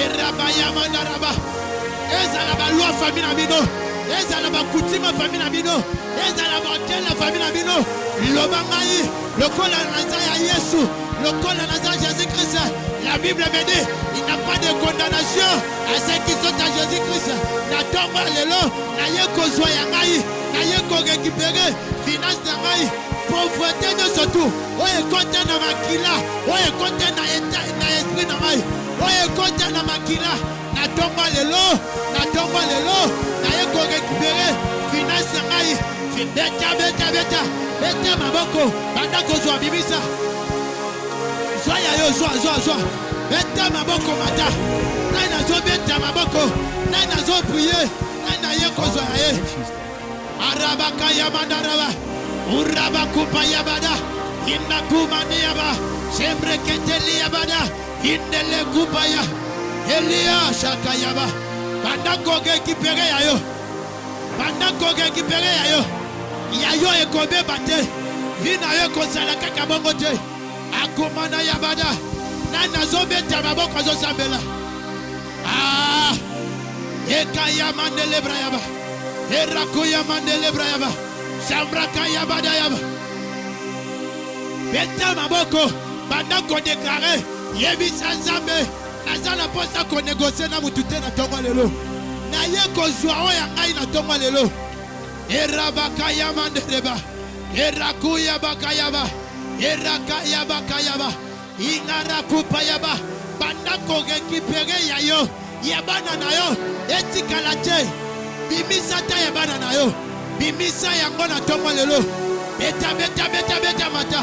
Erabaya mandaraba. Ezala ba loi famille na bino. Ezala ba coutume famille na bino. Ezala ba quelle famille na bino. Lobangai, le col à Nazareth Yesu, le col à Nazareth Jésus-Christ. La Bible me dit, il n'y a pas de condamnation à ceux qui sont à Jésus-Christ. Na tomba lelo, na yeko zoyangai, na yeko récupérer finance nangai, pauvreté de surtout. Oye konte na makila, oye konte na esprit nangai, oye konte na makila. Na tomba lelo, na yeko récupérer finance nangai. Beta maboko banda kozwa bibisa zwa ya yo zwa beta maboko mata na zo beta maboko na zo prier na ye kozwa ye arabaka ya mandaraba uraba kupa ya bada inna kumani ya ba sembre keteli ya bada indele kupa ya elia shaka ya ba banda koge kipere ya yo banda koge kipere ya yo Yayo ekobe bate vina yo kozala kaka bongo te akomana ya bada nana zobe tamaboko zo sambela eka ya mandele brayaba erako ya mandele brayaba sambraka ya bada yaba beta maboko banda ko déclarer yebisa nzambe nazala posa ko négocier na mutute na tongo lelo na ye kozwa oya ngai na tongo lelo Erabakaya mandereba, Erakuya bakayaba, Erakaya bakayaba, Ingarakupayaba, Bandako récupéré yayo, Yabana nayo, Etikalache, Bimisata yabana nayo, Bimisa yangona tomo lelo, beta mata.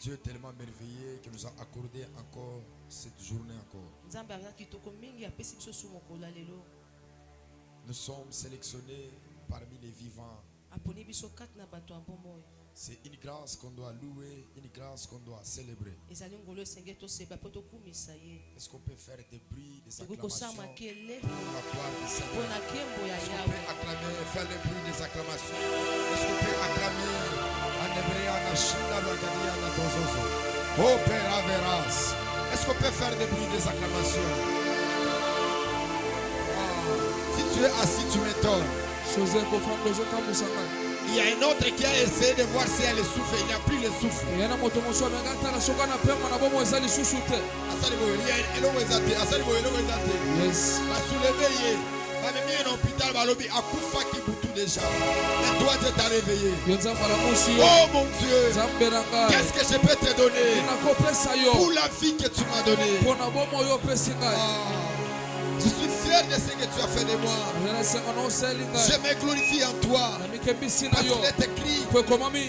Dieu est tellement merveilleux qui nous a accordé encore cette journée encore. Nous sommes sélectionnés parmi les vivants. C'est une grâce qu'on doit louer, une grâce qu'on doit célébrer. Est-ce qu'on peut faire des bruits, des acclamations pour la gloire du Seigneur? Est-ce qu'on peut acclamer, faire les bruits des acclamations? Est-ce qu'on peut acclamer en hébreu, en achina, en gagné, en atozozo? Oh Père Averas, est-ce qu'on peut faire des bruits, des acclamations? Si tu es assis, tu m'étonnes. Il y a un autre qui a essayé de voir si elle souffle. Il n'y a plus le souffle. Yes. Mais toi tu t'as réveillé. Oh mon Dieu, qu'est-ce que je peux te donner pour la vie que tu m'as donnée? Je suis fier de ce que tu as fait de moi. Je me glorifie en toi. Parce qu'il est écrit que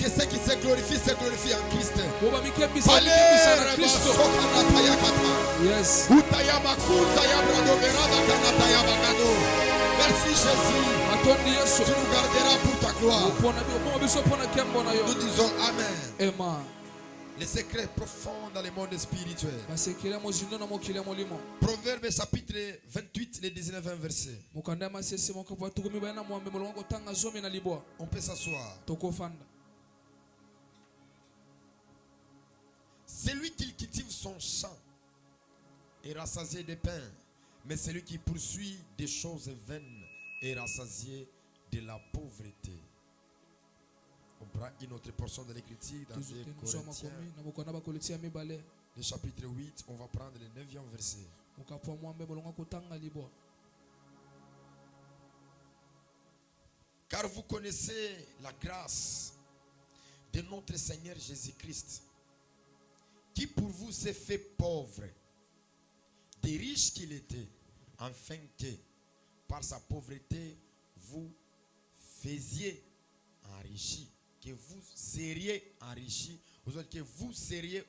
ceux qui se glorifient en Christ. Yes. Merci Jésus. Tu nous garderas pour ta gloire. Nous disons Amen. Amen. Les secrets profonds dans le monde spirituel. Proverbe chapitre 28, les 19 versets. On peut s'asseoir. Celui qui cultive son champ est rassasié de pain, mais celui qui poursuit des choses vaines est rassasié de la pauvreté. On prend une autre portion de l'écriture dans les Corinthiens. Le chapitre 8, on va prendre le 9e verset. Car vous connaissez la grâce de notre Seigneur Jésus-Christ, qui pour vous s'est fait pauvre, des riches qu'il était, afin que par sa pauvreté vous faisiez enrichis. Que vous seriez enrichis, que vous faisiez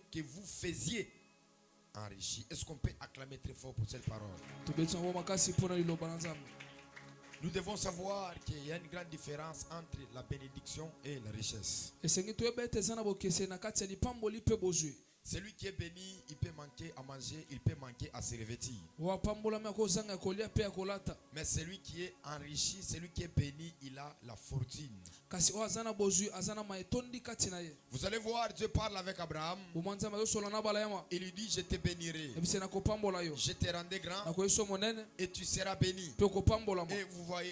enrichis. Est-ce qu'on peut acclamer très fort pour cette parole? Nous devons savoir qu'il y a une grande différence entre la bénédiction et la richesse. Celui qui est béni, il peut manquer à manger, il peut manquer à se revêtir. Mais celui qui est enrichi, celui qui est béni, il a la fortune. Vous allez voir, Dieu parle avec Abraham. Il lui dit, je te bénirai. Je te rendrai grand et tu seras béni. Et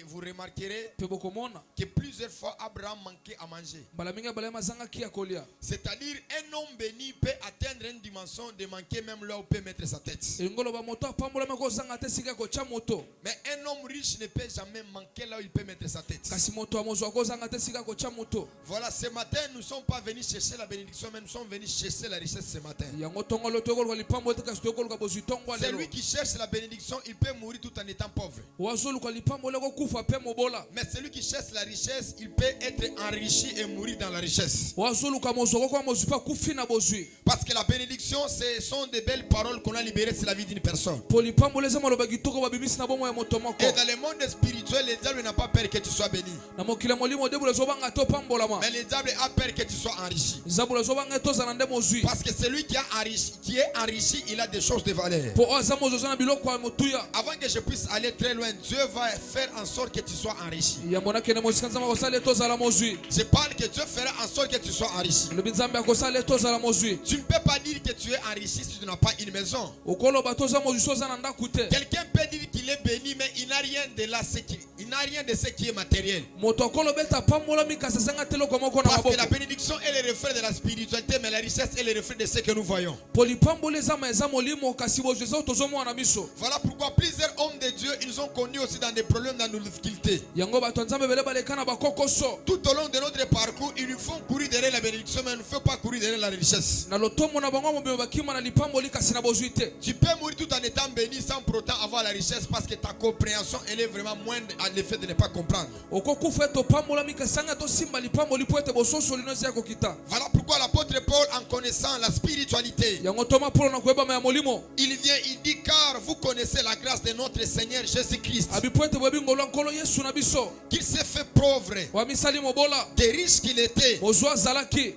vous remarquerez que plusieurs fois Abraham manquait à manger. C'est-à-dire un homme béni peut atteindre une dimension de manquer même là où peut mettre sa tête. Mais un homme riche ne peut jamais manquer là où il peut mettre sa tête. Voilà, ce matin nous ne sommes pas venus chercher la bénédiction, mais nous sommes venus chercher la richesse ce matin. Celui qui cherche la bénédiction, il peut mourir tout en étant pauvre. Mais celui qui cherche la richesse, il peut être enrichi et mourir dans la richesse. Parce que la bénédiction, ce sont des belles paroles qu'on a libérées sur la vie d'une personne. Et dans le monde spirituel, le diable n'a pas peur que tu sois béni. Mais le diable a peur que tu sois enrichi. Parce que celui qui est enrichi, il a des choses de valeur. Avant que je puisse aller très loin, Dieu va faire en sorte que tu sois enrichi. Je parle que Dieu fera en sorte que tu sois enrichi. Tu ne peux pas dire que tu es enrichi si tu n'as pas une maison. Quelqu'un peut dire qu'il est béni, mais il n'a rien de là, il n'a rien de ce qui est matériel. Parce que la bénédiction est le reflet de la spiritualité, mais la richesse est le reflet de ce que nous voyons. Voilà pourquoi plusieurs hommes de Dieu, ils ont connu aussi dans des problèmes, dans nos difficultés. Tout au long de notre parcours, ils nous font courir derrière la bénédiction, mais il ne faut pas courir derrière la richesse. Tu peux mourir tout en étant béni sans pour autant avoir la richesse, parce que ta compréhension elle est vraiment moindre à l'effet de ne pas comprendre. Voilà pourquoi l'apôtre Paul, en connaissant la spiritualité, il vient, il dit, car vous connaissez la grâce de notre Seigneur Jésus-Christ, qu'il s'est fait pauvre, des riches qu'il était,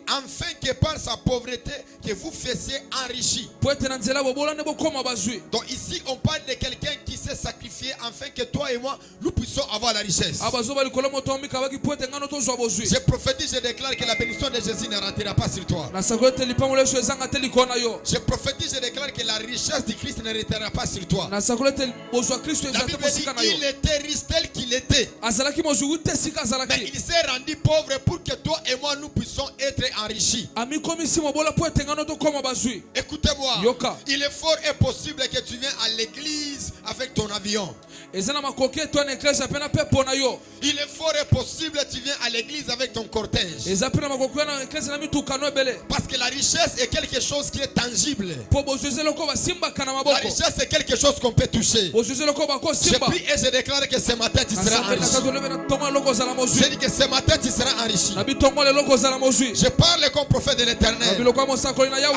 afin que par sa pauvreté que vous faisiez enrichi. Donc ici on parle de quelqu'un qui s'est sacrifié afin que toi et moi nous puissions avoir la richesse. Je prophétise, je déclare que la bénédiction de Jésus ne rentrera pas sur toi. Je prophétise, je déclare que la richesse de Christ ne rentrera pas sur toi. La Bible dit, il était riche tel qu'il était, mais il s'est rendu pauvre pour que toi et moi nous puissions être enrichis. Écoutez-moi, il est fort et possible que tu viennes à l'église avec ton avion. Il est fort et possible tu viens à l'église avec ton cortège. Parce que la richesse est quelque chose qui est tangible. La richesse est quelque chose qu'on peut toucher. Je prie et je déclare que ce matin tu seras enrichi. Je dis que ce matin tu seras enrichi. Je parle comme prophète de l'Éternel. À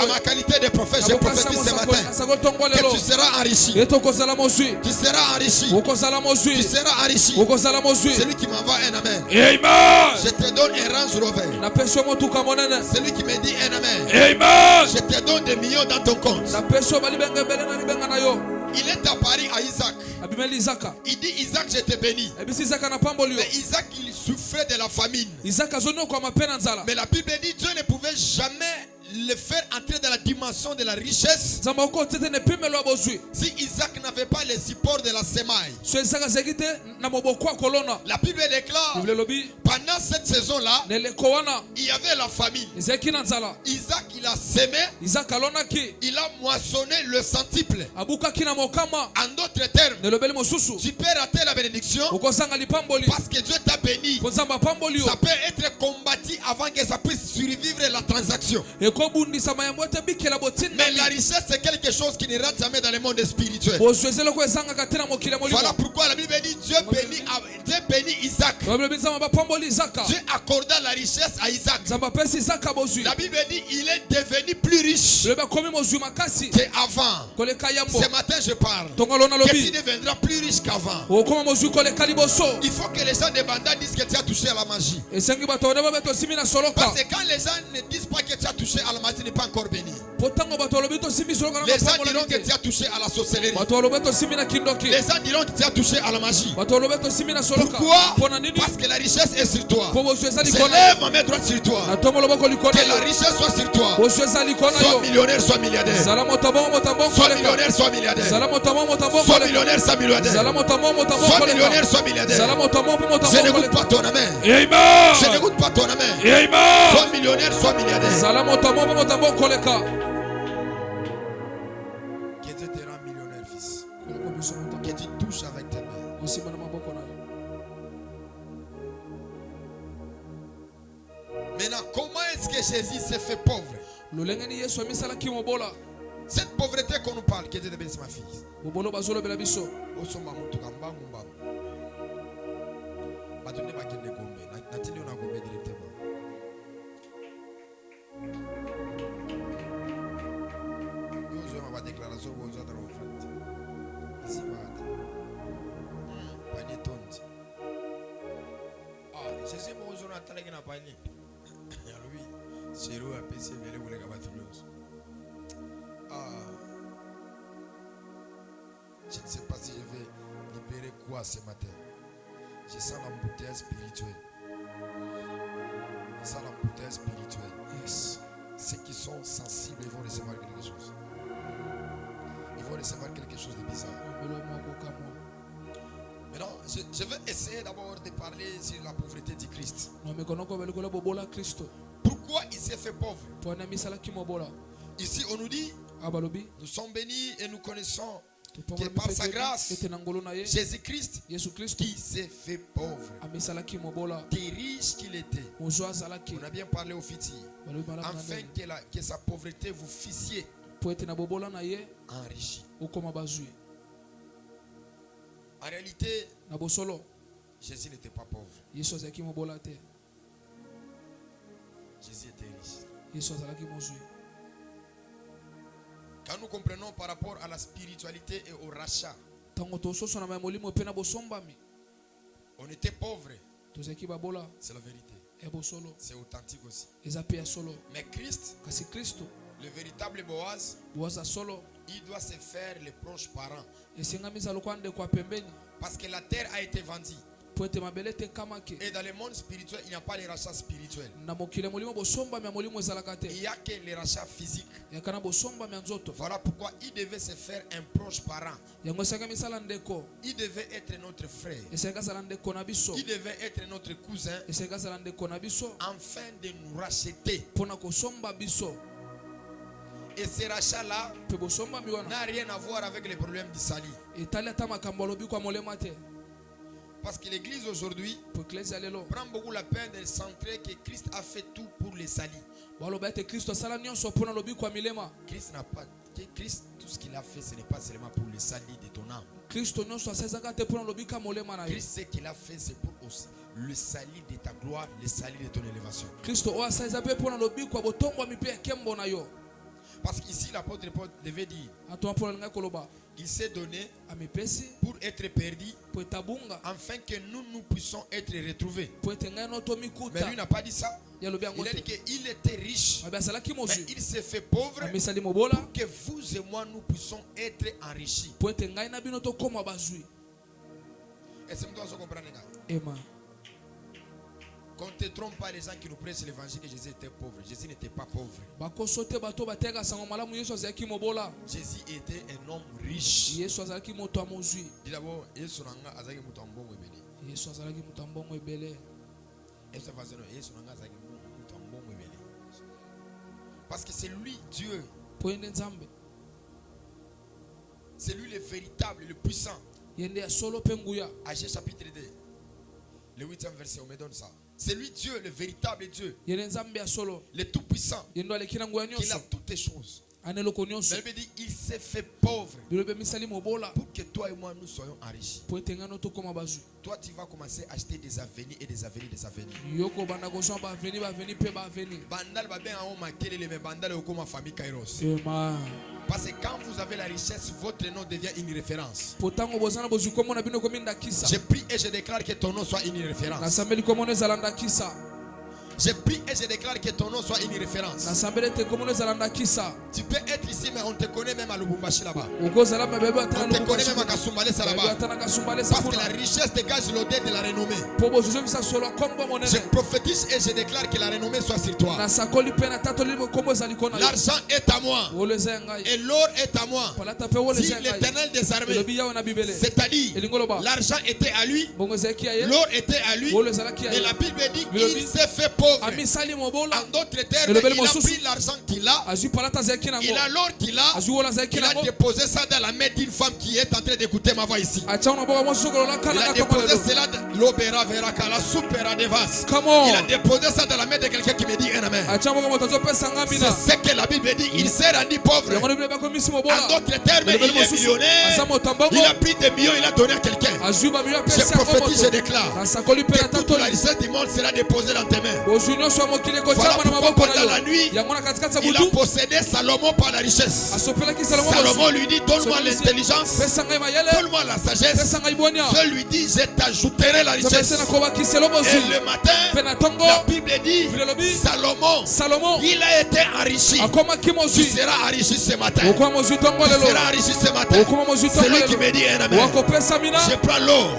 ma qualité de prophète, je prophétise ce matin que tu seras enrichi. Tu seras enrichi. Tu seras enrichi. Celui qui m'envoie un amen. Amen. Je te donne un Range Rover. Celui qui me dit un amen. Amen. Je te donne des millions dans ton compte. Il est apparu à Isaac. Il dit Isaac, je te bénis. Mais Isaac, il souffrait de la famine. Mais la Bible dit Dieu ne pouvait jamais le faire entrer dans la dimension de la richesse si Isaac n'avait pas les supports de la semaille. La Bible déclare pendant cette saison-là, il y avait la famine. Isaac, il a semé, il a moissonné le centuple. En d'autres termes, tu peux rater la bénédiction parce que Dieu t'a béni. Ça peut être combattu avant que ça puisse survivre la transaction. Mais la richesse c'est quelque chose qui ne rate jamais dans le monde spirituel. Voilà pourquoi la Bible dit Dieu bénit Isaac. Dieu accorda la richesse à Isaac. La Bible dit il est devenu plus riche qu'avant. Ce matin je parle que tu deviendras plus riche qu'avant. Il faut que les gens de Banda disent que tu as touché à la magie. Parce que quand les gens ne disent pas que tu as touché à la magie, tu n'es pas encore béni. Les gens diront que tu as touché à la sorcellerie. Les gens diront que tu as touché à la magie. Pourquoi? Parce que la richesse est sur toi. Je lève ma main droite sur toi. Que la richesse soit sur toi. Sois millionnaire, sois milliardaire. Sois millionnaire, sois milliardaire. Sois millionnaire, sois milliardaire. Sois millionnaire, sois milliardaire. Je n'écoute pas ton amen. Je n'écoute pas ton amen. Sois millionnaire, sois milliardaire. Que Dieu te rend millionnaire, fils. Que tu touches avec tes mains. Maintenant, comment est-ce que Jésus s'est fait pauvre? Cette pauvreté qu'on nous parle, que Dieu te bénisse ma fille. Je ne sais pas si je vais libérer quoi ce matin. Je sens l'embouteillage spirituel. Je sens l'embouteillage spirituel. Yes. Ceux qui sont sensibles, ils vont recevoir quelque chose. Ils vont recevoir quelque chose de bizarre. Maintenant, je vais essayer d'abord de parler sur la pauvreté du Christ. Pourquoi il s'est fait pauvre? Ici, on nous dit, nous sommes bénis et nous connaissons que par sa grâce, Jésus-Christ qui s'est fait pauvre, riche qu'il était. On a bien parlé au Fiti, afin que sa pauvreté vous fissiez enrichi. En réalité, Jésus n'était pas pauvre. Jésus était riche. Quand nous comprenons par rapport à la spiritualité et au rachat, on était pauvre. C'est la vérité. C'est authentique aussi. Mais Christ, le véritable Boaz, il doit se faire les proches parents. Parce que la terre a été vendue. Et dans le monde spirituel, il n'y a pas les rachats spirituels. Il n'y a que les rachats physiques. Voilà pourquoi il devait se faire un proche parent. Il devait être notre frère. Il devait être notre cousin. Afin de nous racheter. Et ces rachats-là n'a rien à voir avec les problèmes du salut. Parce que l'église aujourd'hui prend beaucoup la peine de centrer que Christ a fait tout pour les salis. Christ n'a pas, Christ, tout ce qu'il a fait, ce n'est pas seulement pour le salut de ton âme. Christ, ce qu'il a fait, c'est pour aussi le salut de ta gloire, le salut de ton élévation. Parce qu'ici, l'apôtre Paul devait dire, il s'est donné pour être perdu, afin que nous puissions être retrouvés. Mais lui n'a pas dit ça. Il a dit qu'il était riche, mais il s'est fait pauvre pour que vous et moi nous puissions être enrichis. Est-ce que vous comprenez? Qu'on ne te trompe pas les gens qui nous prêchent l'évangile que Jésus était pauvre. Jésus n'était pas pauvre. Jésus était un homme riche. Dis d'abord, parce que c'est lui Dieu. C'est lui le véritable, le puissant. Agé chapitre 2, le 8e verset, on me donne ça. C'est lui Dieu, le véritable Dieu, le tout-puissant, qui a toutes les choses. Mais il dit, il s'est fait pauvre pour que toi et moi nous soyons enrichis. Toi tu vas commencer à acheter des avenirs et des avenirs, des avenirs. Parce que quand vous avez la richesse, votre nom devient une référence. Je prie et je déclare que ton nom soit une référence. Je prie et je déclare que ton nom soit une référence. Tu peux être ici, mais on te connaît même à Lubumbashi là-bas. On te connaît même à Kasumbalesa là-bas. Parce que la richesse dégage l'odeur de la renommée. Je prophétise et je déclare que la renommée soit sur toi. L'argent est à moi et l'or est à moi. Si l'Éternel des armées, c'est-à-dire l'argent était à lui, l'or était à lui, et la Bible dit qu'il s'est fait pauvre. En d'autres termes, il a pris l'argent qu'il a, il a l'or qu'il a, il a déposé ça dans la main d'une femme qui est en train d'écouter ma voix ici. Il a déposé cela dans l'obéra veraka, la supera de vase. Il a déposé ça dans la main de quelqu'un qui me dit un amen. C'est ce que la Bible dit, il s'est rendu pauvre. En d'autres termes, il est millionnaire, il a pris des millions, il a donné à quelqu'un. Je prophétise, je déclare que toute la richesse du monde sera déposée dans tes mains. Voilà pourquoi pendant la nuit, il a possédé Salomon par la richesse. Salomon lui dit, donne-moi l'intelligence, donne-moi la sagesse. Je lui dis, je t'ajouterai la richesse. Et le matin, la Bible dit, Salomon, il a été enrichi. Tu seras enrichi ce matin. Tu seras enrichi ce matin. C'est lui qui me dit un amen. Je prends l'eau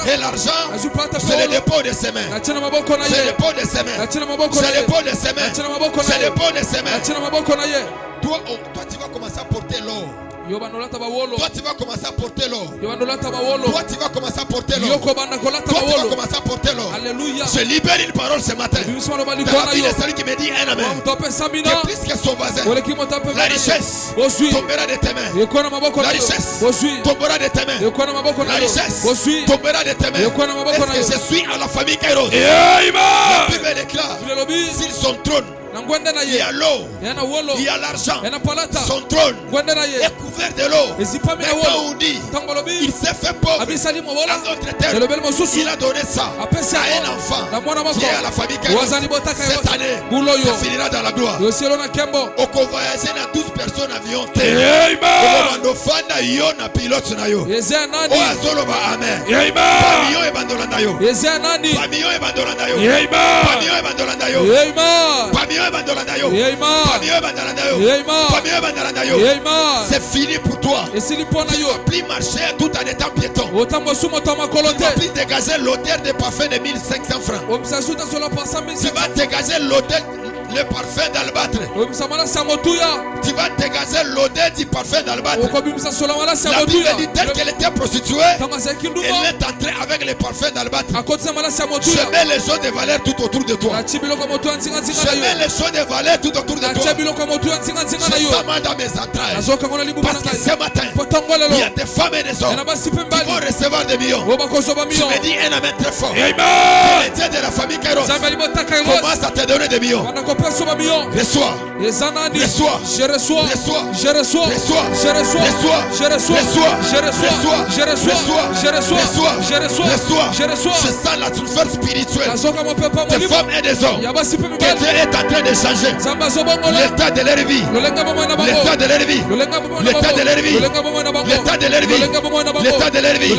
et l'argent, c'est le dépôt de ses mains. C'est le dépôt de ses mains. C'est le dépôt de ses mains. C'est le dépôt de ses mains. Toi, tu vas commencer à porter l'eau. Toi tu vas commencer à porter l'eau. Toi tu vas commencer à porter l'eau. Toi tu vas commencer à porter l'eau. Je libère une parole ce matin. Dans la vie de celui qui me dit un amen. Que plus que son voisin, la richesse tombera de tes mains. La richesse tombera de tes mains. La richesse tombera de tes mains. Est-ce que je suis à la famille Kairos? La Bible déclare, sur son trône il y a l'eau, il y a l'argent. Son trône est couvert de l'eau. Mais quand on dit il s'est fait pauvre, en d'autres termes, il a donné ça à un enfant qui est à la famille Kairos. Cette année, ça finira dans la gloire. Au voyager dans 12 personnes avion. C'est fini pour toi. Tu ne vas plus marcher tout en étant piéton. Tu ne vas plus dégager l'odeur des parfums de 1500 francs. Tu vas dégager l'odeur le parfum d'albâtre. Tu vas dégager l'odeur du parfum d'albâtre. La Bible dit telle qu'elle était prostituée, elle est entrée avec le parfum d'albâtre. Je mets les choses de valeur tout autour de toi. Je mets les choses de valeur tout autour de toi. Je sens mal dans mes entrailles. Parce que ce matin, il y a des femmes et des hommes qui vont recevoir des millions. Tu me dis un amen très fort. Le Dieu de la famille Kairos commence à te donner des millions. Reçois. Reçois. Je reçois. Je reçois. Je reçois. Je reçois. Je reçois. Je reçois. Je reçois. Je reçois. Je reçois. Je sens la souffrance spirituelle des femmes et des hommes que Dieu est en train de changer l'état de leur vie. L'état de leur vie. L'état de leur vie. L'état de leur vie. L'état de leur vie.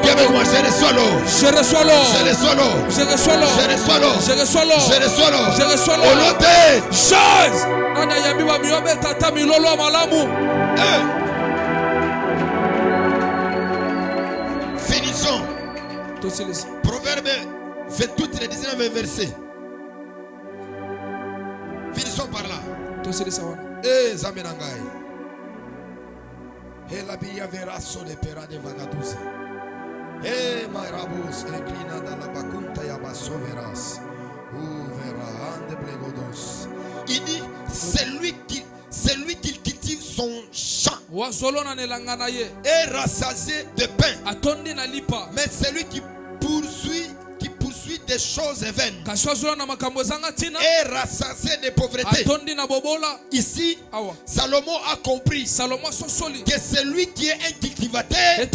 Dis avec moi, je reçois l'eau. Je reçois l'eau. Je reçois l'eau. Je reçois l'eau. Je reçois l'eau. Je reçois l'eau. Je reçois l'eau. Je reçois l'eau. Au nom de choses. Finissons. Proverbe 28, le 19 verset. Finissons par là. Eh, Zamenangai. Et la billa verasso de pera de vagaduze. Eh, marabus, inclina dans la bacunta yabasso veras. Il dit, celui qui cultive son champ est rassasié de pain. Mais celui qui poursuit des choses vaines est rassasié de pauvreté. Ici, Salomon a compris que celui qui est un cultivateur ne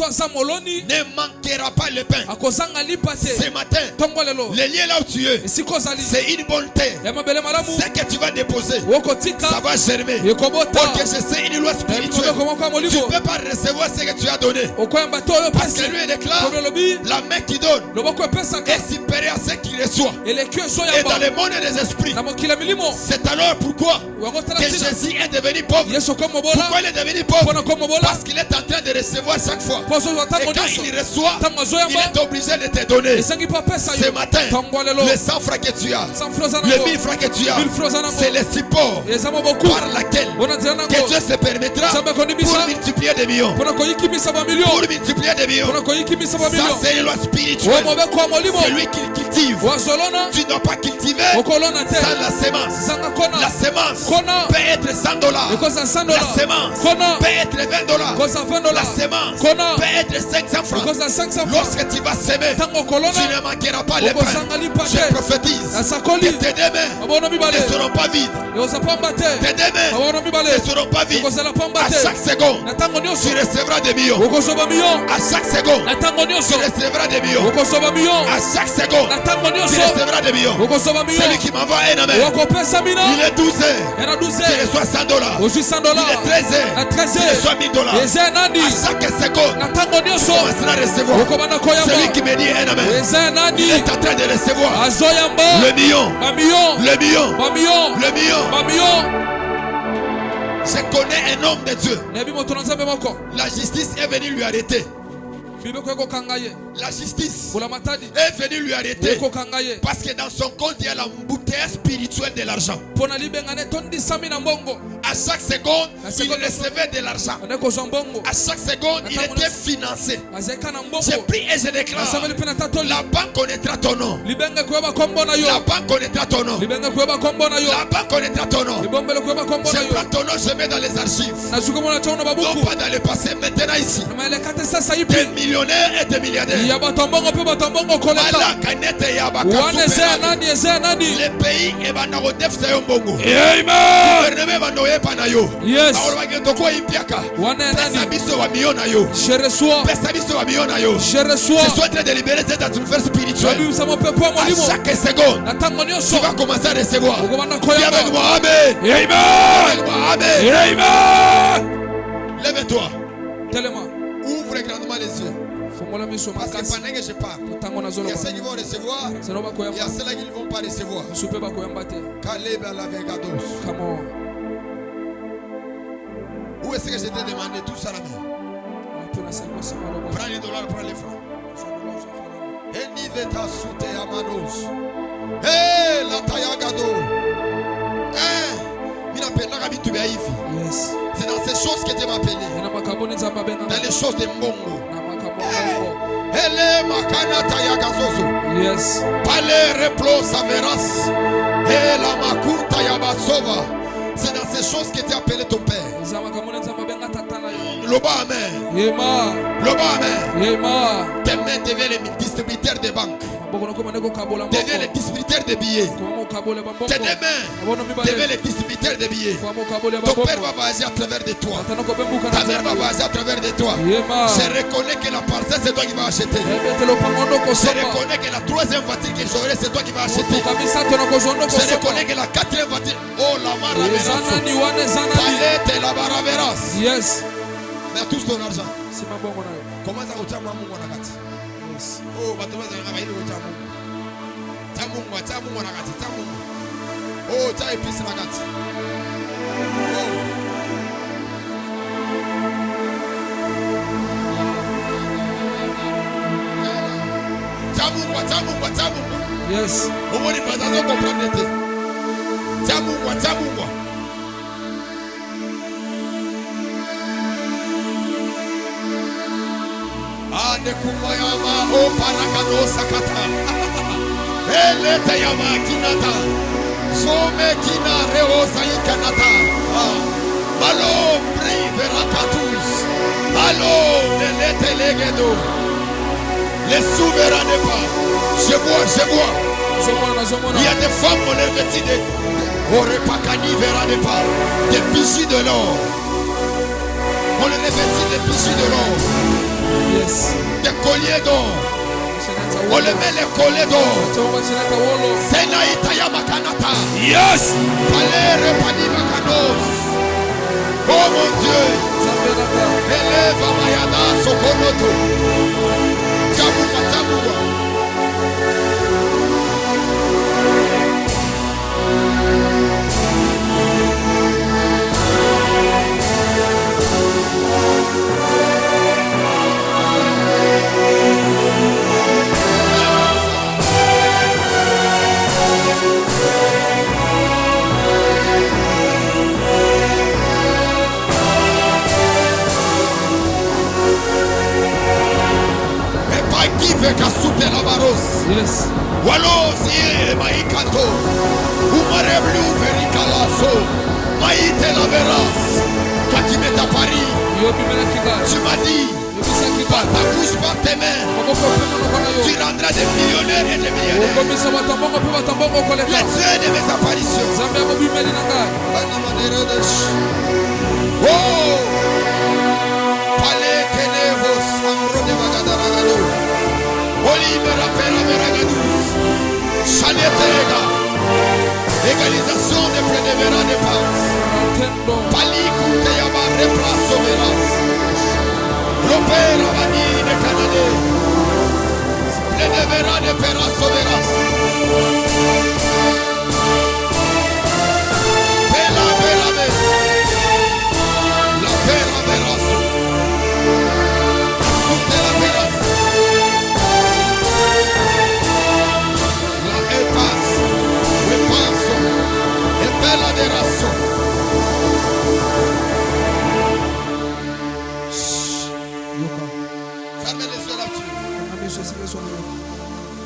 manquera pas le pain. Ce matin, le lieu là où tu es, c'est une bonne terre. Ce que tu vas déposer, ça va germer. Parce que je sais une loi spirituelle. Tu ne peux pas recevoir ce que tu as donné. Parce que lui déclare, la main qui donne est supérieure à ce qui reçoit. Et dans le monde des esprits, c'est alors pourquoi que Jésus est devenu pauvre. Pourquoi il est devenu pauvre? Parce qu'il est en train de recevoir chaque fois. Et quand il reçoit, il est obligé de te donner. Ce matin, les 100 francs que tu as, les 1000 francs que tu as, c'est le support par laquelle que Dieu se permettra pour multiplier des millions. Pour multiplier des millions. Ça, c'est une loi spirituelle. Celui qui cultive, tu ne dois pas cultiver sans la sémence. La sémence peut être $100. La sémence peut être $20. La sémence peut être 500 francs. Lorsque tu vas s'aimer, tu ne manqueras pas les pains. Je prophétise que tes deux mains ne seront pas vides. Tes deux mains ne seront pas vides. À chaque seconde, tu recevras des millions. À chaque seconde, tu recevras des millions. À chaque seconde, tu recevras des millions. Celui qui m'envoie un amen, il est 12 heures, tu reçois $100. Il est 13 heures, tu reçois $1000. À chaque seconde, tu commenceras à recevoir. Celui qui me dit un amen, il est en train de recevoir le million. Le million. Le million. Je connais un homme de Dieu. La justice est venue lui arrêter. La justice est venue lui arrêter parce que dans son compte il y a l'embouteillage spirituel de l'argent. À chaque seconde il recevait de l'argent. À chaque seconde il était financé. J'ai pris et je déclare, la banque connaîtra ton nom. La banque connaîtra ton nom. La banque connaîtra ton nom. Je prends ton nom, je mets dans les archives. Non pas dans le passé, maintenant ici. Des millionnaires et des milliardaires. Les pays et bandarodef c'est un bongo. Yes. Je reçois. Je suis en train de libérer cette atmosphère spirituelle. À chaque seconde, tu vas commencer à recevoir. Dis avec moi, amen. Amen. Amen. Lève-toi. Ouvre grandement les yeux. Parce que pendant que je parle, il y a ceux qui vont recevoir, il y a ceux qui ne vont pas recevoir. Où est-ce que je t'ai demandé tout ça la main? Prends les dollars, prends les francs. Et Niveta Soute Amanos. Hé, la Tayagado. Yes. C'est dans ces choses que Dieu m'a appelé. Dans les choses de Mbongo. Ele makanata ya gazozo. Yes. Pale replo saveras. Et la makuta ya basova. C'est dans ces choses que tu as appelé ton père. Loba amen. Yema. Loba amen. Yema. Tes mains deviennent les distributeurs de banques. Deviennent les distributeurs de billets. Tes mains deviennent les distributeurs de billets. Ton père va voyager à travers de toi. Ta mère va voyager à travers de toi. Je reconnais que la parcelle c'est toi qui vas acheter. Je reconnais que la troisième voiture que j'aurai c'est toi qui vas acheter. Je reconnais que la quatrième voiture. Oh la maraveras. Palette la maraveras. Yes. Mais tous ton argent. C'est ma bonne. Comment ça va mon monagati? Oh, bah tu vas aller au tamu. Tamu monagati, tamu. Oh, t'as épice nagati. Oh. Tamu. Yes. Au moins, il va s'en comprendre. Tamu. Kumayama o parakano sakata. Ele tayama kinata. Some kina reo saikanata. Malo priverakatus. Allo nelete legedo. Les souverains n'est pas. Je vois. Il y a des femmes on les vêtit de Orepakani verra n'est pas. Des bijoux de l'or. On les revêtit des bijoux de l'or. Yes. Des colliers d'or. On les met les colliers d'or. Senaïta Makanata. Yes. Palere Panimakanos. Oh mon Dieu. Élève Mayada Sokoloto. Taboua. Yes. Walos maikato. Umareblu verikalaso. Maïte la veras. Toi qui m'es à Paris. Tu m'as dit. Par ta bouche, par tes mains. Tu rendras des millionnaires et des millionnaires. Les dieux de mes apparitions. Oh. Palais Kenevos. Amro de Magadaragado. Olivera Pera Veragadus. Chalietega. Égalisation des prêts de Vera de Paz. Paliku Teyama Replaso Veras. L'opéra Vani de Canadé. Prêts de Vera de Peraso Veras. Pela Vera La Pera Veraso. Pela Veras. Fermez les yeux là-dessus.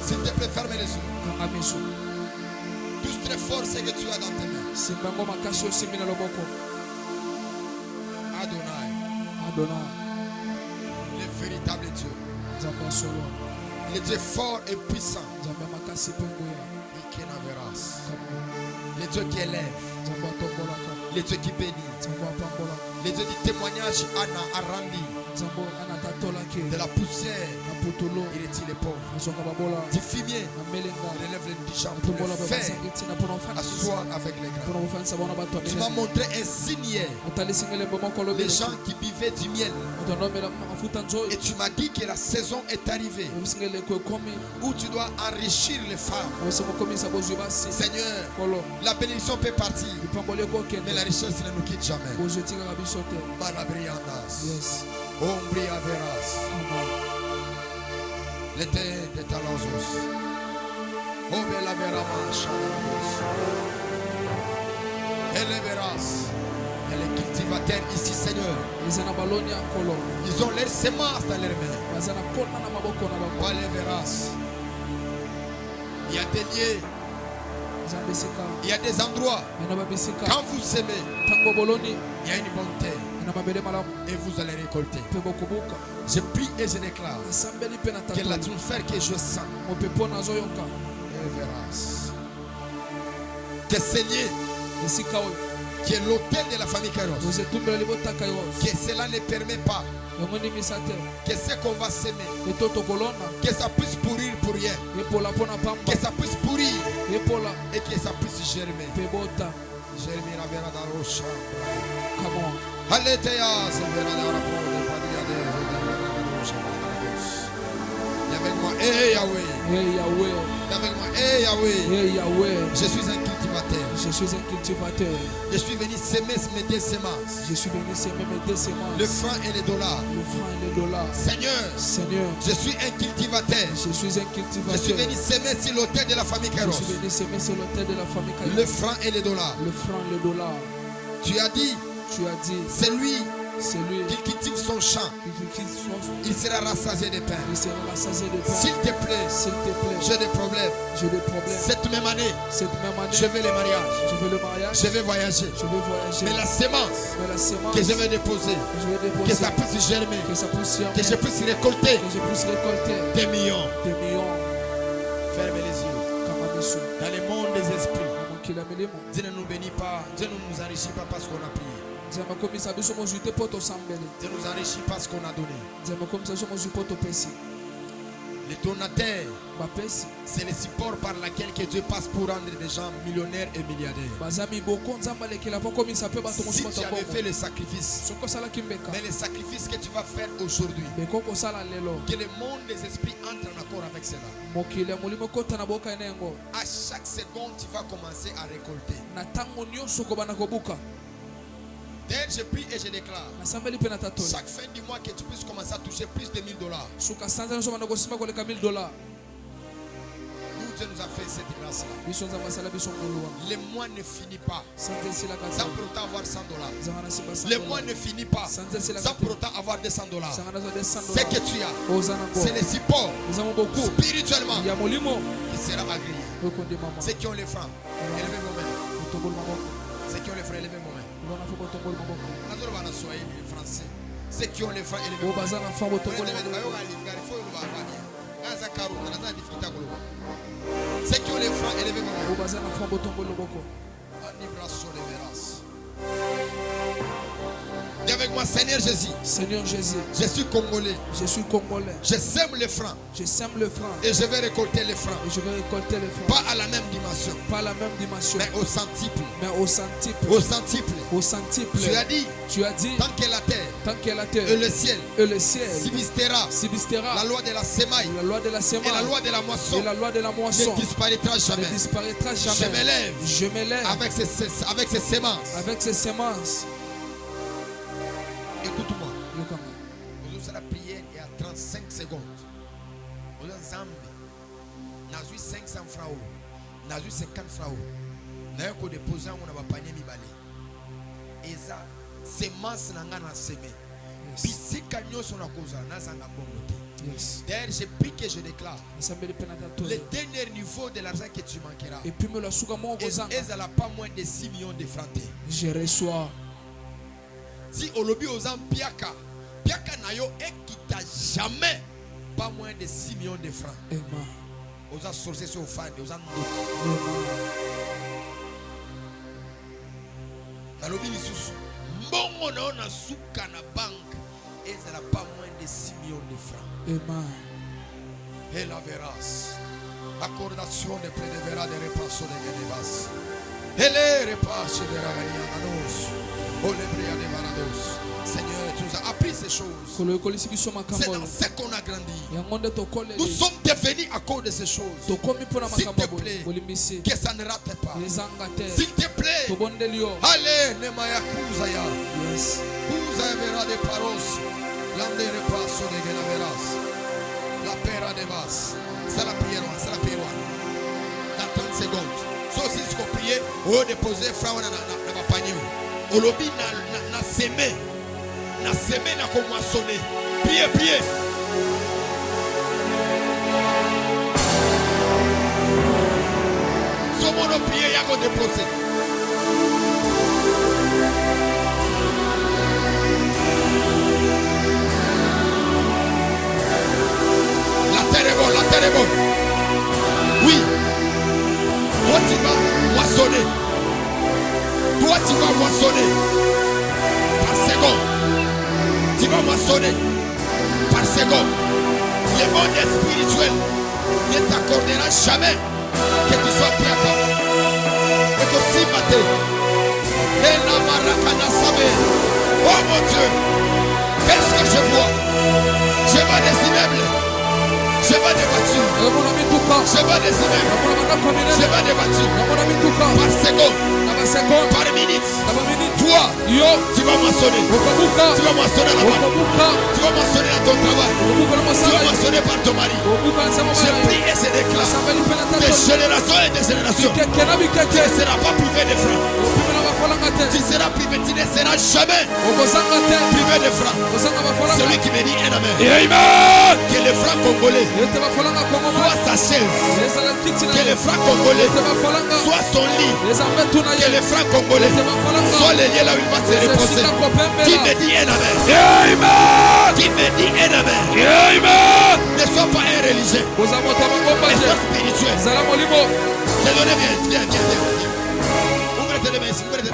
S'il te plaît, fermez les yeux. Touche très fort ce que tu as dans tes mains. Adonai. Le véritable Dieu. Le Dieu fort et puissant. Le Dieu qui élève. Le Dieu qui bénit. Le Dieu du témoignage Arandi. De la poussière, il retire les pauvres. Du fumier, il élève les indigents. Pour le faire asseoir avec les grands. Tu m'as montré un signe. Les gens qui buvaient du miel. Et tu m'as dit que la saison est arrivée où tu dois enrichir les femmes. Seigneur, la bénédiction peut partir, mais la richesse ne nous quitte jamais. Malabriandas. Ombria veras. L'été de Talazos. Obela verama shalados. Ele veras. cultivateurs ici, Seigneur. Ils ont leurs semences dans leurs mains. Pas les verras. Il y a des lieux. Il y a des endroits. Quand vous semez, il y a une bonne terre. Et vous allez récolter. Je prie et je déclare que l'atmosphère que je sens. Et verras. Que ces lieux, qui est l'hôtel de la famille Kairos, que cela ne permet pas que ce qu'on va semer, que ça puisse pourrir pour rien, que ça puisse pourrir et que ça puisse germer. Germer la vera dans le champ. Come on. Alléluia, c'est vera dans la porte de avec moi, hey Yahweh. Hey Yahweh. Avec moi, hey Yahweh. Hey Yahweh. Je suis un cultivateur. Je suis un cultivateur. Je suis venu semer mes deux semences. Je suis venu semer mes deux semences. Le franc et les dollars. Le franc et les dollars. Seigneur. Seigneur. Je suis un cultivateur. Je suis un cultivateur. Je suis venu semer sur l'autel de la famille Kairos. Je suis venu semer sur l'autel de la famille Kairos. Le franc et les dollars. Le franc et les dollars. Tu as dit. C'est lui qui cultive son champ. Il sera rassasié de pain. S'il te plaît, j'ai des problèmes. Cette même année, je vais le mariage. Je vais voyager. Mais la sémence que je vais déposer, que ça puisse germer, que je puisse récolter des millions. Fermez les yeux. Dans le monde des esprits, Dieu ne nous bénit pas, Dieu ne nous enrichit pas parce qu'on a prié. Dieu ne nous enrichit pas parce qu'on a donné. Les donateurs, c'est le support par lequel que Dieu passe pour rendre des gens millionnaires et milliardaires. Si tu avais fait le sacrifice, mais le sacrifice que tu vas faire aujourd'hui, que le monde des esprits entre en accord avec cela. À chaque seconde, tu vas commencer à récolter. D'ailleurs, je prie et je déclare chaque fin du mois que tu puisses commencer à toucher plus de $1000. Nous, Dieu nous a fait cette grâce-là. Le mois ne finit pas sans pour autant avoir $100. Le mois ne finit pas sans pour autant avoir $200. Ce que tu as, c'est le support spirituellement qui sera agréé. Ceux qui ont les francs, élevez vos mains. Ceux qui ont les francs, élevez vos mains. Français. Ceux qui ont les francs, élevez vos mains. Ceux qui ont les francs, élevez vos mains. Dis avec moi, Seigneur Jésus. Seigneur Jésus. Je suis congolais. Je suis congolais. Je sème les francs. Je sème le franc. Et je vais récolter les francs. Et je vais récolter les francs. Pas à la même dimension. Pas à la même dimension. Mais au centuple. Mais au centuple. Au centuple. Au centuple. Tu as dit. Tant que la terre. Tant que la terre. Et le ciel. Et le ciel. Subsistera. La loi de la semaille. La loi de la semaille. Et la loi de la moisson. Et la loi de la moisson. Ne disparaîtra jamais. Ne disparaîtra jamais. Je m'élève. Je m'élève. Avec ces semences. Avec ces semences. Écoute-moi. Vous allez la prière et à 35 secondes. Vous allez Zambi. Nazu 500 francs. Nazu 50 francs. Nayo ko déposer on a panier mi balé. Eza semence na ngana semé. Bisika nyoso na koza na zanga bongote. D'ailleurs, je prie que je déclare le dernier niveau de l'argent que tu manqueras. Et puis elle n'a pas moins de 6 millions de francs. Je reçois. Si au lobby aux gens piaka nayo ekita jamais pas moins de 6 millions de francs. Amen. Aux gens sorciers sur fan, aux gens na lobby lisusu mbongo na suka na banque et ça n'a pas moins de 6 millions de francs. Amen. Et la verras. Accordation de plein de verras de repasso de Genevas. Et les repas chez les Ragananos. Oh les brilles de Varados. Seigneur, tu nous as appris ces choses. C'est dans ce qu'on a grandi. Nous sommes devenus à cause de ces choses. S'il te plaît, que ça ne rate pas. S'il te plaît. Allez, Nemaya Kuzaya. Kuzaya vera de Paros. L'ande repasso de Genaveras. La pera de Vas. C'est la prière, c'est la prière. Dans 30 secondes. Sauf si tu peux prier, ou déposer frère dans la panier. Olobi na semé na komoissonné. Priez. Somono prier ya ko déposer. La terre est bonne. Oui. Toi tu vas moissonner. Par seconde. Tu vas moissonner. Par seconde. Le monde spirituel ne t'accordera jamais que tu sois prêt à temps. Et qu'aussi matin. Oh mon Dieu. Qu'est-ce que je vois? Je vois des immeubles. Je vois des voitures. Je vois des immeubles. Je vois des voitures. Par seconde. Par minute. Toi, tu vas moissonner. Tu vas moissonner là-bas. Tu vas moissonner à ton travail. Tu vas moissonner par ton mari. Je prie et je déclare des générations et des générations. Tu ne seras pas privé de francs. Tu seras privé, tu ne seras jamais privé de francs. Celui qui me dit un amen. Que le franc congolais soit sa chaise. Que le franc congolais soit son lit. Que le franc congolais soit le lieu là où il va se reposer. Qui me dit un amen? Qui me dit un amen? Ne sois pas un religieux. Ne sois spirituel. Je donne viens. Ouvre tes mains ici. Ouvre tes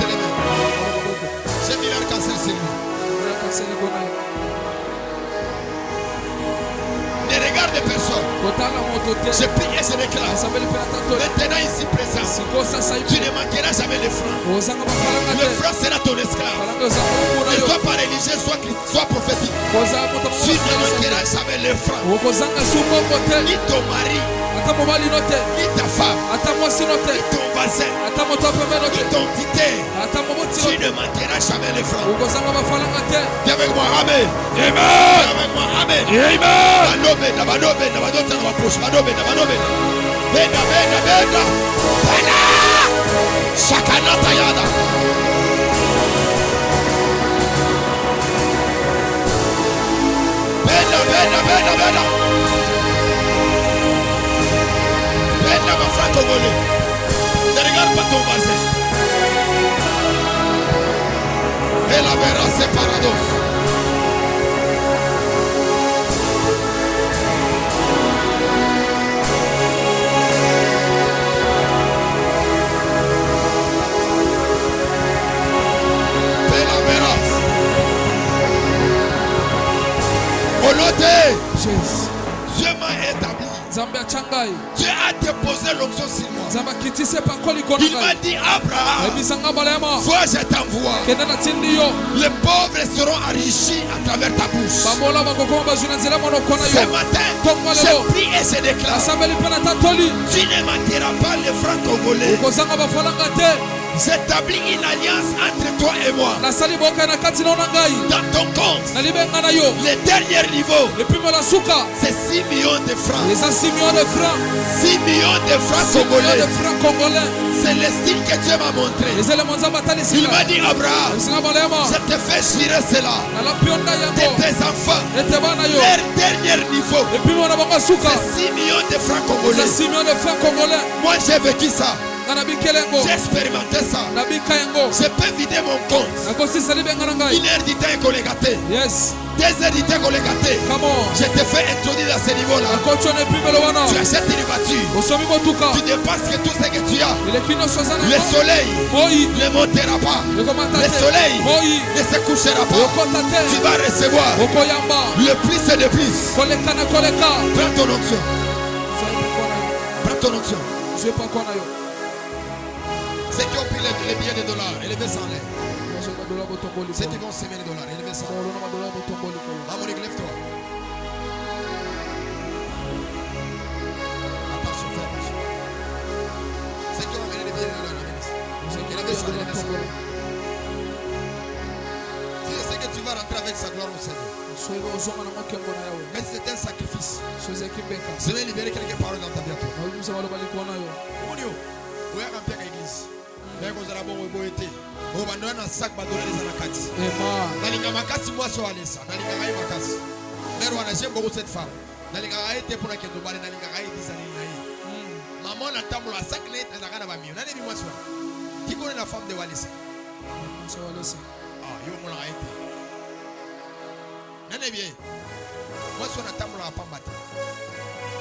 mains. J'ai mis leur cancer sur lui. Ne regarde personne. Je prie et je déclare. Maintenant ici présent, tu ne manqueras jamais le franc. Le franc sera ton esclave. Ne sois pas religieux, sois prophétique. Tu ne manqueras jamais le franc. Ni ton mari, ni ta femme, ni ton voisin, ni ton tité. Tu ne manqueras jamais le franc. Viens avec moi, amen. Viens avec moi, amen. Bena. Shakanata yada. Bena. Bena, mon frère congolais. Ne regarde pas ton voisin. Et la verra, c'est paradoxe. Dieu m'a établi. Dieu a déposé l'onction sur moi. Il m'a dit Abraham, vois je t'envoie. Les pauvres seront enrichis à travers ta bouche. Ce matin, je prie et je déclare, tu ne manqueras pas les francs congolais. J'établis une alliance entre toi et moi. Dans ton compte, le dernier niveau, c'est 6 millions de francs. 6 millions de francs congolais. C'est le style que Dieu m'a montré. Il m'a dit Abraham, je te fais jurer cela. De tes enfants, leur dernier niveau, c'est 6 millions de francs congolais. Moi j'ai vécu ça. J'ai expérimenté ça. Je peux vider mon compte. 1 heure du temps est collégaté. 2 heures du temps collégaté. Je te fais introduire à ce niveau-là. Tu achètes une voiture. Tu dépenses que tout ce que tu as. Le soleil ne montera pas. Le soleil ne se couchera pas. Tu vas recevoir le plus et le plus. Prends ton onction. Prends ton onction. Ceux qui ont pris les billets de dollars, élevez ça en l'air. Ceux qui vont semer les dollars, élevez ça. Maman, lève-toi. Attention, fais attention. Ceux qui ont amené les billets de dollars, élevez ça, élevez ça. Tu sais que tu vas rentrer avec sa gloire au Seigneur. Mais c'est un sacrifice. Je vais libérer quelques paroles dans ta vie à toi. Où est-ce que l'église? bon boyete. O bando na sac badona les anakati. Amen. Nalinga makasi moi so alessa. Nalinga ngai makasi. Mero ana j'aime beaucoup cette femme. Nalinga ngai te pour la kendo bale nalinga ngai disani ngai. Maman na tambola sac net na kana ba mio. Nani bi moi so. Qui connaît la femme de Walesa? So alessa. Ah, yo mo la ngai te. Nani bien. Moi so na tambola pambata.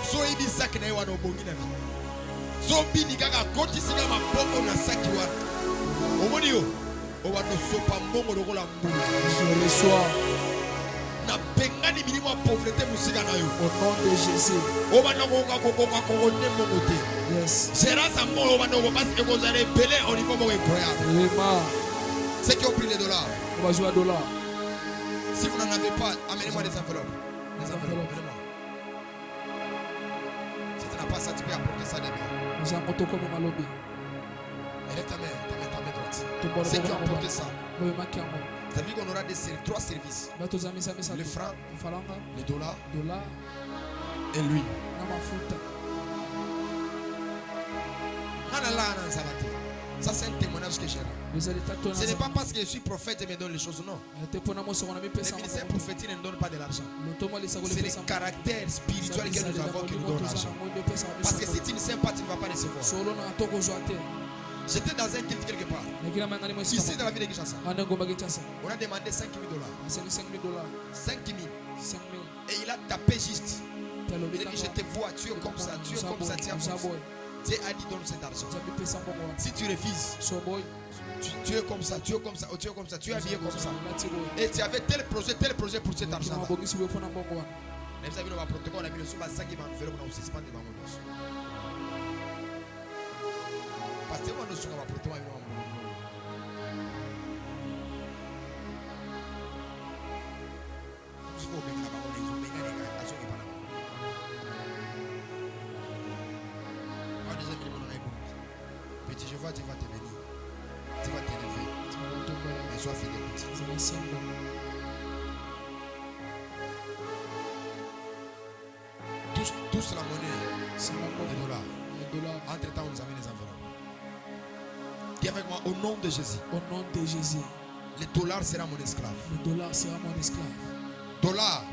So ibi sac na yo no bongi na vi. So bini kaka koti singa maboko na sac wa. Omoni yo. O wa no so pa mbongo lokola mbula. Je reçois. Na bengani minimo pauvreté musika na yo. Au nom de Jésus. O ba no ko ko ne mbongo te. Yes. Sera sa mort o ba no parce que vous allez peler au niveau incroyable. Amen. Ceux qui ont pris les dollars. On va jouer à dollar. Si vous n'en avez pas, amenez-moi des enveloppes. Des enveloppes, amenez-moi. Si tu n'as pas ça, tu peux apporter ça demain. Nous avons toko mo malobi. Élève ta main droite. To bolo Ceux qui ont bolo. apporté ça. Bo makiamo. Tu as vu qu'on aura trois services. Bato za misa misa. Le franc, Falanga, les dollars dollar, et l'huile. na mafuta. Ça c'est un témoignage que j'ai là. Vous allez tâtonner. Ce n'est pas parce que je suis prophète et me donne les choses, non. Te pona mo so na mi Les pesa. ministères prophétiques ne donnent pas de l'argent. Le tomo li sagole C'est pesa. le caractère spirituel que nous avons qui nous donne l'argent. Parce que si tu ne sais pas, tu ne vas pas recevoir. Solo na toko zoate. J'étais dans un culte quelque part. Nekila mangani mo Ici dans la ville de Kinshasa. Ana ngomba kitasa. On a demandé 5 000 dollars. Aseni $5,000. 5 000. 5,000. Et il a tapé juste. Telo Il a dit, je te vois, tu es comme ça, tu es comme ça, tu es comme ça. Dieu a dit, donne cet argent. Si tu refuses, tu es comme ça, tu es comme ça, tu es comme ça, tu es habillé comme ça. Et tu avais tel projet pour cet argent. Même si vous avez le protocole, on a mis le sous-bas, 5 000 enveloppes, on a aussi suspendu dans mon dos. Parce que moi, nous sommes à protocole. Petit, je vois, tu vas te bénir. Tu vas t'élever. Mais sois fidèle, petit. Tous la monnaie. Les dollars. Entre temps, nous avons les enveloppes. Dis avec moi, au nom de Jésus. Au nom de Jésus. Le dollar sera mon esclave. Le dollar sera mon esclave. Dollar.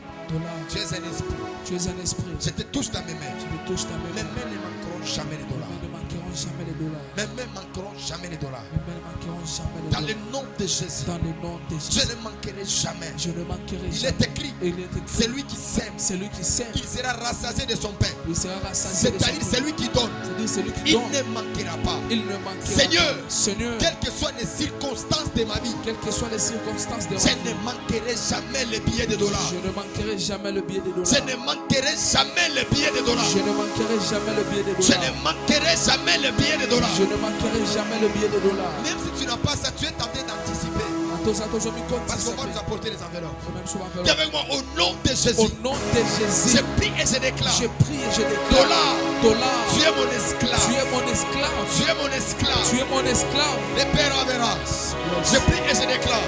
Tu es un esprit. Tu es un esprit. Je te touche dans mes mains. Je te touche dans mes Mes mains. mains ne manqueront jamais les dollars. Mes mains ne manqueront jamais les dollars. Mes mains ne manqueront jamais les dollars. Mes mains ne manqueront jamais les Dans dollars. le nom de Jésus. Dans le nom de Je Jésus. ne manquerai jamais. Je ne manquerai Il jamais. est écrit. Il est écrit. Celui qui sème, Celui qui sème, il sera rassasié de son pain. il sera rassasié de son C'est-à-dire pain. celui qui donne, C'est-à-dire celui qui il donne, ne manquera pas. il ne manquera Seigneur, pas. Seigneur, quelles que soient les circonstances de ma vie, quelles que soient les circonstances de ma je vie, ne manquerai jamais les billets de dollars. je ne manquerai jamais le billet de dollars. Je ne manquerai jamais les billets de dollars. Je ne manquerai jamais le billet de Je dollars. ne manquerai jamais les billets de dollars. Je ne manquerai jamais le billet de dollars. Même si tu n'as pas ça, tu es tenté d'anticiper. Parce qu'on va nous apporter les enveloppes. Dis avec moi, au nom de Jésus. Au nom de Jésus, Je prie et je déclare. je prie et je déclare. Dollar, tu es mon esclave. Tu es mon esclave. Tu es mon esclave. Tu es mon esclave. Le Père Averras. Je prie et je déclare.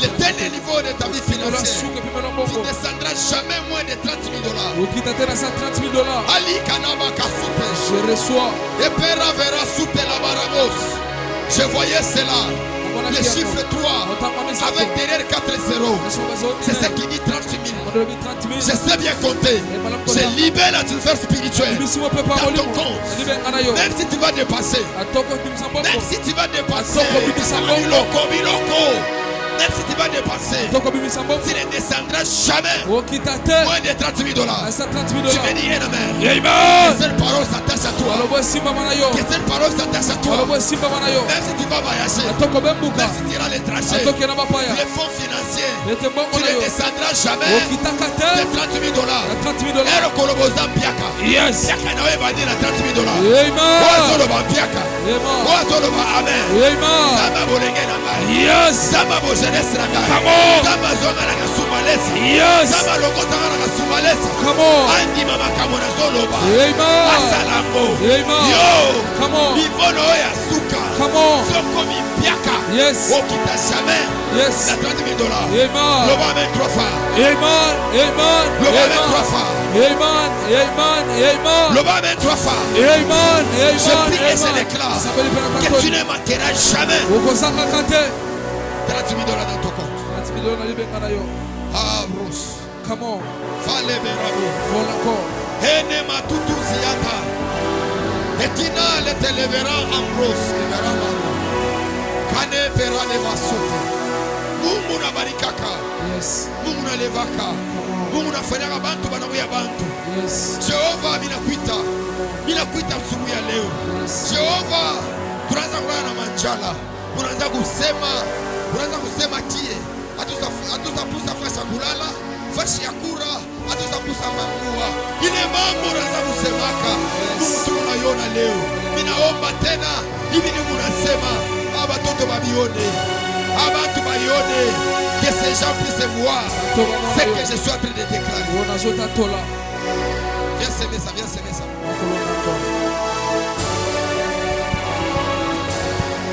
Le dernier niveau de ta vie financière, tu ne descendras jamais moins de 30 000 dollars. $30,000. Ali Kanaba Kasupe. Je reçois. Le Père Averras Soupe la Barabos. Je voyais cela. Le chiffre 3 avec derrière 4 zéros. C'est ce qui dit 30 000. Je sais bien compter. Je libère la sphère spirituelle dans ton compte. Même si tu vas dépasser. Même si tu vas dépasser. Biloko, biloko. Même si tu vas dépasser, tu ne descendras jamais moins de 30 000 dollars. Tu me dis un amen. Que cette parole s'attache à toi. Que cette parole s'attache à toi. Même si tu vas voyager, même si tu iras à l'étranger, les fonds financiers, tu ne descendras jamais de 30 000 dollars. Et le Koloboza Piaka. Piaka n'a pas dit 30 000 dollars. Oazoloba Piaka. Oazoloba Amen. Sama Bolenge Namba. Sama Bolenge. Sama Zonga na Sumalesa. Sama Lokota na Sumalesa. Andi mama kamona zoloba. Asalambo. Yo. Bivono ya suka. Soko mi piaka. Yes. Oh, qui t'a jamais. Yes. La 30 000 dollars. Amen. Le va mettre 3 fois. Amen. Amen. Le va mettre 3 fois. Amen. Amen. Amen. Le va mettre 3 fois. Amen. Amen. Je prie et je déclare que tu ne manqueras jamais. 30 000 dollars dans ton compte. Ah, Bruce. Come on. Fallait berabo. Vol encore. Ene matutu ziata. Etina le televera Ambrose. Kane pera ne vasote. Mungu na barikaka. Yes. Mungu na levaka. Mungu na fanya abantu banabuya bantu. Yes. Jehova minakuita. Minakuita asubuhi ya leo. Jehova, tunaanza kulala na manjala. Tunaanza kusema kie. Hatuzapusa fasha kulala, fashi ya kura, hatuzapusa mangua. Ile mambo unaanza kusemaka. Mungu tunaiona leo. Ninaomba tena, hivi ni munasema, aba toto babione. Abantu babione. Que ces gens puissent voir ce que je suis en train de déclarer. Viens s'aimer ça, viens s'aimer ça.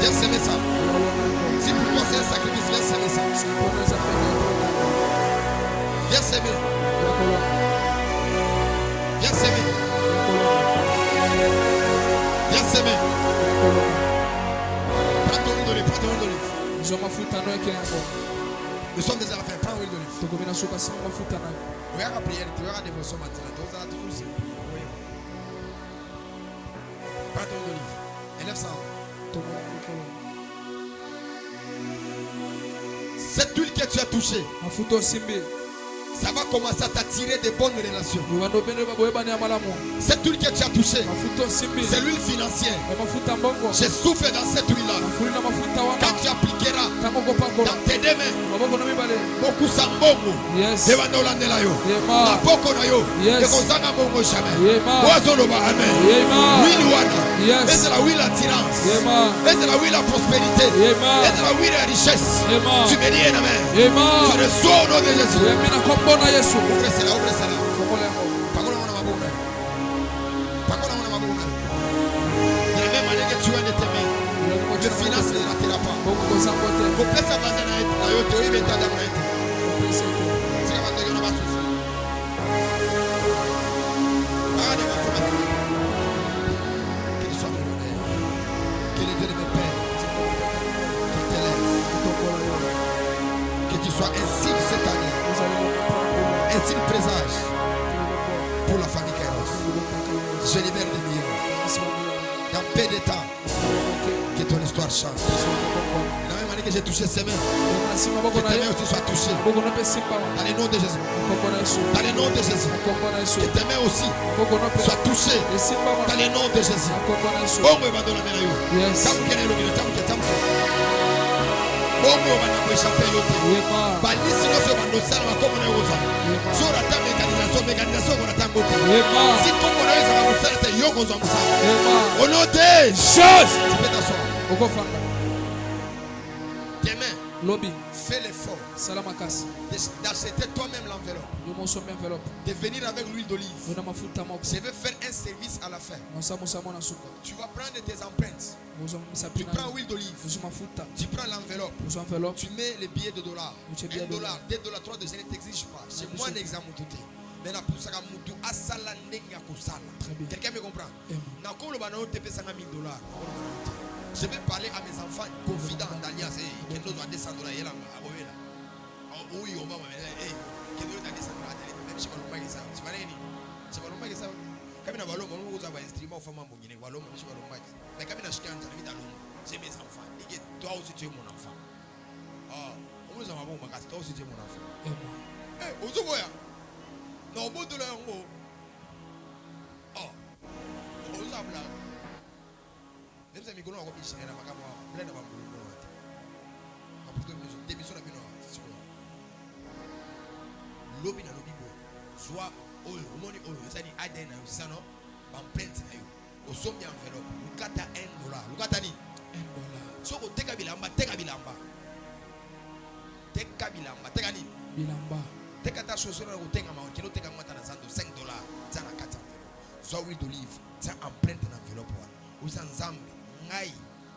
Viens s'aimer ça. Si pour toi c'est un sacrifice, viens s'aimer ça. Viens s'aimer. Viens s'aimer. Viens s'aimer. Prends ton huile d'olive, prends ton huile d'olive. Nous sommes déjà à la fin, prends l'huile d'olive. Regarde la prière, tu verras la dévotion maintenant. Tu vas toujours se prier. Prends ton huile d'olive. Élève ça. Cette huile que tu as touchée, ça va commencer à t'attirer de bonnes relations. Cette huile que tu as touchée, c'est l'huile financière. Je souffle dans cette huile-là. Quand tu appliqueras dans tes deux mains, beaucoup sambongo, evandolandelayo, la poko na yo, ekozanga bongo jamais. Oazoloba amen. Huile wana, c'est la huile attirance, c'est la huile à prospérité, c'est la huile à richesse. Tu bénis en amen. Tu reçois au nom de Jésus. Ouvre cela, ouvre cela. Pakola mwana mabuna. Pakola mwana mabuna. De la même manière que tu as été aimé, le finance ne ratera pas. Complète sa base na yo te oyi beta damu na ete. Sika bandege na basusi. Bade basoma. Qu'il soit millionnaire. Que le Dieu de mes pères qui t'élève. Que tu sois un signe cette année. Un signe présage pour la famille Kairos. Je libère des millions. Dans peu de temps, que ton histoire change. De la même manière que j'ai touché ses mains, que tes mains aussi soient touchées. Dans le nom de Jésus. Dans le nom de Jésus. Que tes mains aussi soient touchées. Dans le nom de Jésus. Oh, mais va dans la main. Bongo bana échappé yote. Balisi no bando sala makomo na yoza. Sura ta mécanisation on attend côté. Si tout on a ça va faire te yoko zo musala. Au nom de Jésus. Tu peux t'asseoir. Tes mains. Lobby. Fais l'effort. Salamakas. D'acheter toi-même l'enveloppe. De venir avec l'huile d'olive. Je vais faire un service à la fin. Tu vas prendre tes empreintes. Tu prends l'huile d'olive. Tu prends l'enveloppe. Tu mets les billets de dollars. $1, $2, $3, je ne t'exige pas. C'est moi l'examen tout. Quelqu'un me comprend? Je vais parler à mes enfants confidents d'Alias. Qui nous doit descendre là. Oui, on va me dire. Qui nous doit descendre là. Même si on ne ça. Tu vas rien. Tu vas pas ça. Comme il y a un ballon, on va un instrument au fond de mon ballon. Je vais pas. Mais comme il y a un chien, j'ai mes enfants. Toi aussi tu es mon enfant. Ah, on nous a bon magasin. Toi aussi tu es mon enfant. Eh, vous voyez? Non, au bout de l'heure, oh, on nous a blague. Même si Migolo a repris chez la Magama, plein de bambous. Démission de Bino. Lobby na lobby boy. Soit oil, money oil. Ça dit Aden na usano, bamprint na yo. Au somme bien enveloppe. Lukata $1. Lukata ni $1. So ko teka bilamba. Teka ni bilamba. Teka ta chaussure na ko tenga ma kilo teka mata na $5. Zana 4 enveloppe. Soit huile d'olive, ça empreinte na enveloppe wa. Usa nzambe ngai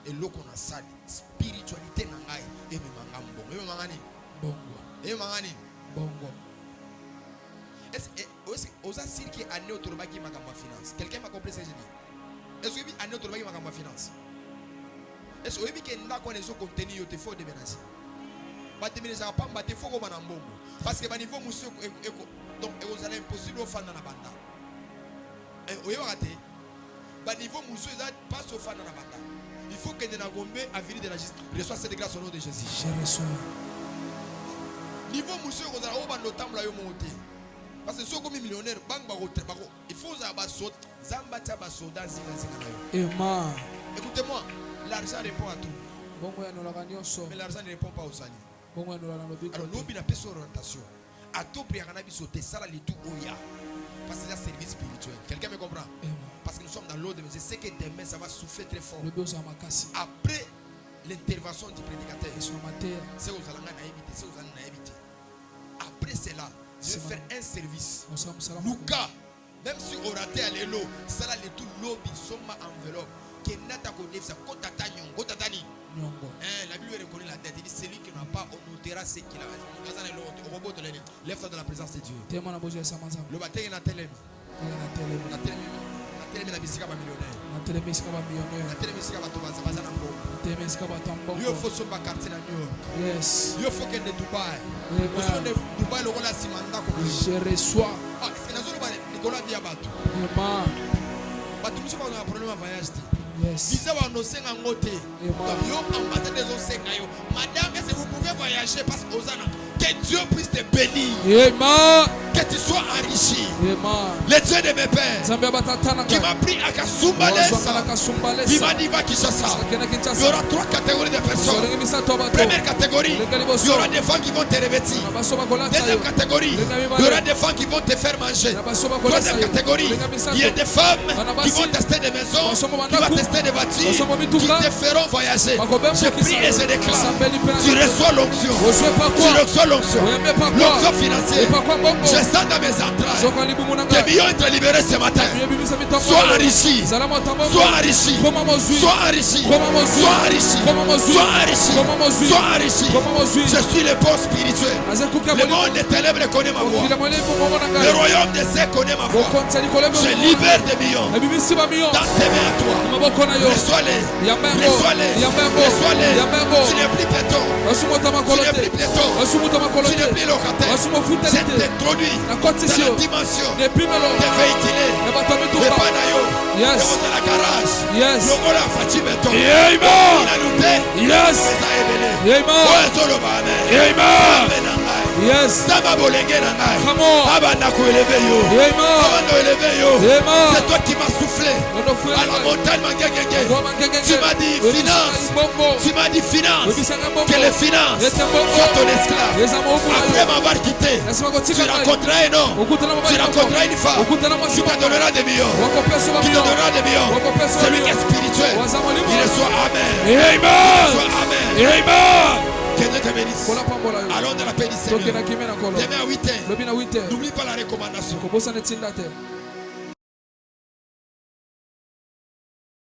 Et l'eau qu'on a sali, spiritualité nangai, et me mangam bon. Et me mangani. Bongo. Et me mangani. Bongo. Est-ce que aux assis qui année autour de ma finance? Quelqu'un m'a compris ce que j'ai dit? Est-ce que oui année autour de ma finance? Est-ce que oui qu'il y a un contenu qui faut déménager? Bah déménager pas, bah il faut qu'on m'en bongo. Parce que bah niveau monsieur donc vous allez impossible au fan dans la banda. Et vous voyez bah niveau monsieur ça passe au fan dans la banda. Il faut que nous avons à venir de la justice. Reçois cette grâce au nom de Jésus. Je reçois. Niveau monsieur vous allez au bando temple là monter. Parce que si vous êtes millionnaire, il faut que vous Amen. écoutez-moi, l'argent répond à tout. Mais l'argent ne répond pas aux alliés. Alors nous avons une orientation. À tout prix, on a sauté ça les tout oya. Parce que c'est un service spirituel. Quelqu'un me comprend? Parce que nous sommes dans l'eau de. Je sais que demain ça va souffler très fort. Après l'intervention du prédicateur, c'est aux allants à éviter, c'est aux allants à éviter. Après cela, je vais faire un service. Luka, même si on raté à l'élo, ça là les tout lobby, soma enveloppe. Qui n'a pas connu ça, Kotatani. La Bible reconnaît la dette. Il dit celui qui n'a pas, on notera ce qu'il a. Au robot de l'ennemi. Lève-toi de la présence de Dieu. Le matin, il a télé. La télé, la bisika va millionnaire. La télé, bisika va tomber. Il faut se battre quartier à New York. Yes. Il faut qu'elle de Dubaï. Dubaï, le rôle à Simanda. Je reçois. Ah, c'est dans le Nicolas Diabatou. Amen. Batou, nous avons un problème à voyage. Yes. Madame, est-ce que vous pouvez voyager parce que Dieu puisse te bénir. Amen. Que tu sois enrichi. Amen. Le Dieu de mes pères qui m'a pris à Kasumbalesa, il m'a dit va Kinshasa. Il y aura 3 catégories de personnes. Première catégorie, il y aura des femmes qui vont te revêtir. Deuxième catégorie, il y aura des femmes qui vont te faire manger. Troisième catégorie, il y a des femmes qui vont tester des maisons, qui vont tester des voitures, qui te feront voyager. Je prie et je déclare, tu reçois l'onction. Tu reçois l'onction. L'onction financière. Je sens dans mes entrailles. Tes millions être libérés ce matin. Sois enrichi. Sois enrichi. Sois enrichi. Sois enrichi. Sois enrichi. Sois enrichi. Je suis le pont spirituel. Le monde des ténèbres connaît ma voix. Le royaume des cieux connaît ma voix. Je libère des millions. Dans tes mains à toi. Reçois-les. Reçois-les. Reçois-les. Tu n'es plus péton. Tu n'es plus péton. Tu n'es plus locataire. Je t'introduis dans la dimension des véhiculés. Des panayo. Yes. De la garage. Yes. Logola Fati Beton. Amen. Yes. Amen. Amen. Yes. Come on. Amen. C'est toi qui m'as soufflé à la montagne. Tu m'as dit finance. Tu m'as dit finance. Que les finances soient ton esclave. Après m'avoir quitté, tu rencontreras un homme. Tu rencontreras une femme qui te donnera des millions. Qui te donnera des millions. Celui qui est spirituel, il reçoit Amen. Amen. Amen. Que Dieu te bénisse. Allons dans la paix du Seigneur. Demain à 8h. N'oublie pas la recommandation.